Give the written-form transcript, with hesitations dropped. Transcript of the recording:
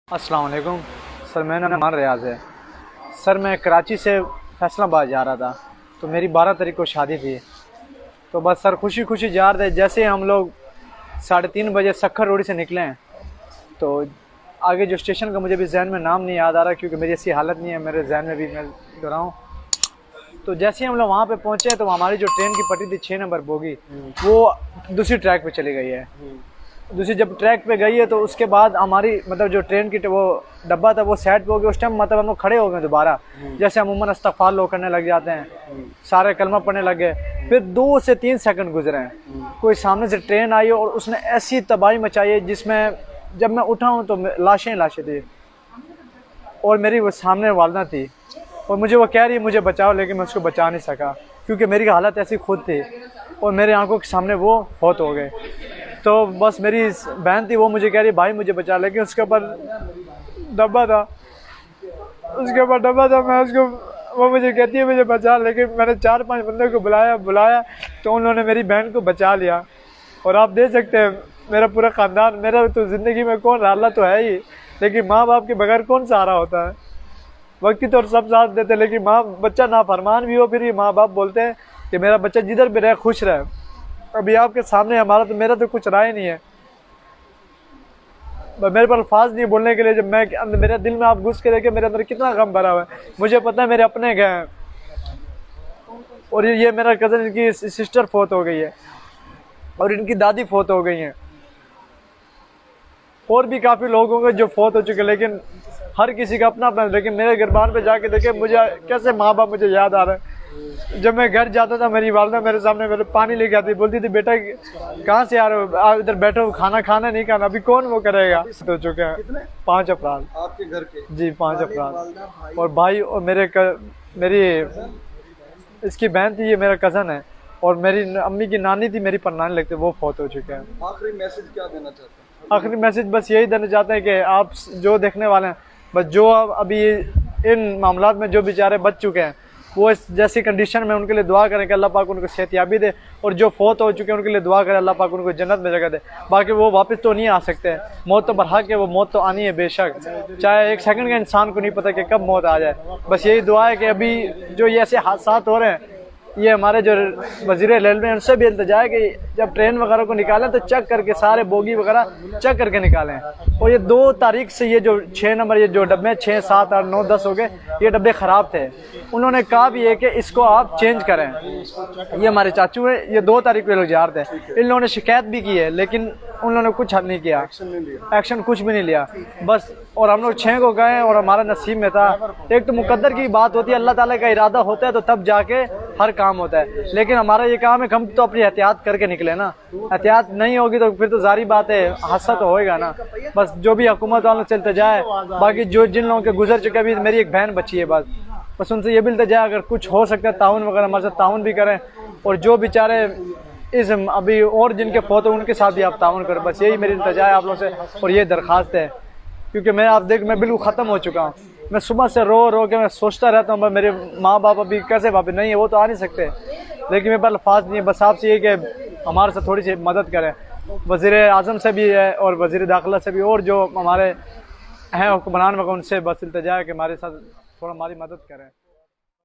अस्सलाम वालेकुम सर, मेरा नाम रियाज है। सर मैं कराची से फैसलाबाद जा रहा था, तो मेरी 12 तारीख को शादी थी। तो बस सर खुशी खुशी जा रहे थे। जैसे हम लोग 3:30 बजे सखर रोड से निकले हैं, तो आगे जो स्टेशन का मुझे भी जहन में नाम नहीं याद आ रहा, क्योंकि मेरी ऐसी हालत नहीं है, मेरे जहन में भी मैं दोहराऊँ। तो जैसे ही हम लोग वहाँ पे पहुँचे तो हमारी जो ट्रेन की पटरी थी 6 नंबर बोगी, वो दूसरी ट्रैक पे चली गई है। दूसरी जब ट्रैक पे गई है तो उसके बाद हमारी मतलब जो ट्रेन की वो डब्बा था वो साइड पे हो गया। उस टाइम मतलब हम लोग खड़े हो गए दोबारा, जैसे हम उमन इस्तग़फ़ार लोग करने लग जाते हैं, सारे कलमा पढ़ने लग गए। फिर 2 से 3 सेकंड गुजरे हैं, कोई सामने से ट्रेन आई और उसने ऐसी तबाही मचाई है जिसमें जब मैं उठा हूँ तो लाशें लाशें थी, और मेरी वो सामने वालदा थी और मुझे वो कह रही है मुझे बचाओ, लेकिन मैं उसको बचा नहीं सका क्योंकि मेरी हालत ऐसी खुद थी और मेरे आंखों के सामने वो फौत हो गए। तो बस मेरी बहन थी, वो मुझे कह रही भाई मुझे बचा, लेकिन उसके ऊपर डब्बा था, मैं उसको, वो मुझे कहती है मुझे बचा, लेकिन मैंने 4-5 बंदों को बुलाया तो उन्होंने मेरी बहन को बचा लिया। और आप देख सकते हैं मेरा पूरा ख़ानदान, मेरा तो ज़िंदगी में कौन अल्लाह तो है ही, लेकिन माँ बाप के बगैर कौन सहारा होता है। वक्ती तो सब साथ देते, लेकिन बच्चा नाफरमान भी हो फिर भी माँ बाप बोलते हैं कि मेरा बच्चा जिधर भी रहे खुश रहे। अभी आपके सामने हमारा तो मेरा तो कुछ राय नहीं है, मेरे पर अल्फाज नहीं बोलने के लिए। जब मैं मेरे दिल में आप घुस के देखे मेरे अंदर कितना गम भरा हुआ है। मुझे पता है मेरे अपने गए हैं, और ये मेरा कज़न, इनकी सिस्टर फौत हो गई है और इनकी दादी फौत हो गई हैं, और भी काफ़ी लोग होंगे जो फौत हो चुके, लेकिन हर किसी का अपना अपना। लेकिन मेरे गिरबान पे जाके देखे मुझे कैसे माँ बाप मुझे याद आ रहे हैं। जब मैं घर जाता था मेरी वालदा मेरे सामने मेरे पानी लेके आती, बोलती थी बेटा कहाँ से आ रहे हो, आप इधर बैठो, खाना नहीं खाना, अभी कौन वो करेगा। हो चुके हैं 5 अफराद आपके घर के? जी 5 अफराद, और भाई और मेरी इसकी बहन थी, ये मेरा कज़न है, और मेरी अम्मी की नानी थी, मेरी परनानी लगती, वो फौत हो चुके हैं। आखिरी मैसेज क्या देना चाहते हैं? आखिरी मैसेज बस यही देना चाहते हैं कि आप जो देखने वाले हैं, बस जो अभी इन मामलात में जो बेचारे बच चुके हैं, वो इस जैसी कंडीशन में उनके लिए दुआ करें कि अल्लाह पाक उनको सेहतयाबी दे, और जो फौत हो चुके हैं उनके लिए दुआ करें अल्लाह पाक उनको जन्नत में जगह दे। बाकी वो वापस तो नहीं आ सकते, मौत तो बरहक है, वो मौत तो आनी है बेशक, चाहे 1 सेकंड का इंसान को नहीं पता कि कब मौत आ जाए। बस यही दुआ है कि अभी जो ये ऐसे हादसा हो रहे हैं, ये हमारे जो वज़ीर रेलवे हैं उनसे भी इल्तिजा है कि जब ट्रेन वगैरह को निकालें तो चेक करके सारे बोगी वगैरह चेक करके निकालें। और ये 2 तारीख से ये जो 6 नंबर ये जो डब्बे 6, 7, 8, 9, 10 हो गए, ये डब्बे ख़राब थे। उन्होंने कहा भी है कि इसको आप चेंज करें। ये हमारे चाचू हैं, ये 2 तारीख को लोग जा रहे थे, इन लोगों ने शिकायत भी की है, लेकिन उन्होंने कुछ हल नहीं किया, एक्शन कुछ भी नहीं लिया बस। और हम लोग 6 को गए और हमारा नसीब में था। एक तो मुकद्दर की बात होती है, अल्लाह ताला का इरादा होता है तो तब जाके हर काम होता है, लेकिन हमारा ये काम है कि हम तो अपनी एहतियात करके निकले ना। एहतियात नहीं होगी तो फिर तो जारी बात है, हादसा तो होएगा ना। बस जो भी हुकूमत वालों से चलते जाए, बाकी जो जिन लोगों के गुजर चुके, अभी मेरी एक बहन बची है, बस उनसे ये भी मिलते जाए अगर कुछ हो सकता है ताउन वगैरह हमारे साथ ताउन भी करें, और जो बेचारे इस अभी और जिनके फौत हो उनके साथ भी आप ताउन करें। बस यही मेरी इल्तिजा है आप लोगों से, और ये दरख्वास्त है, क्योंकि मैं बिल्कुल ख़त्म हो चुका हूँ। मैं सुबह से रो के मैं सोचता रहता हूँ मेरे माँ बाप अभी कैसे वापस नहीं है, वो तो आ नहीं सकते, लेकिन मेरे पास अल्फाज नहीं है। बस आपसे ये कि हमारे साथ थोड़ी सी मदद करें, वज़ीर आज़म से भी है और वज़ीर दाखिला से भी, और जो हमारे हैं हुक्मरान वगैरह उनसे बस इल्तिजा है कि हमारे साथ थोड़ा हमारी मदद करें।